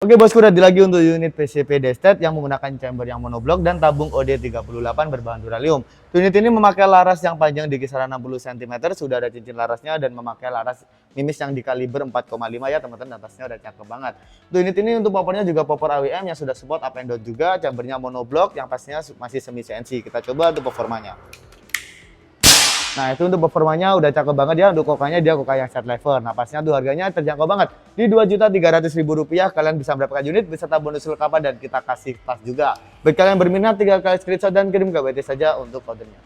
Oke bosku, udah lagi untuk unit PCP Destet yang menggunakan chamber yang monoblok dan tabung OD38 berbahan duralium. Unit ini memakai laras yang panjang di kisaran 60 cm, sudah ada cincin larasnya dan memakai laras mimis yang di kaliber 4,5 ya teman-teman, atasnya udah cakep banget. Unit ini untuk poppernya juga popper AWM yang sudah support up and down juga, chambernya monoblok yang pastinya masih semi CNC. Kita coba untuk performanya. Nah itu untuk performanya udah cakep banget ya. Untuk kokanya dia koka yang set lever. Nah pastinya tuh harganya terjangkau banget. Di Rp2.300.000 kalian bisa mendapatkan unit beserta bonus lengkap dan kita kasih tas juga. Bagi kalian berminat tinggal kalian screenshot dan kirim ke WT saja untuk ordernya.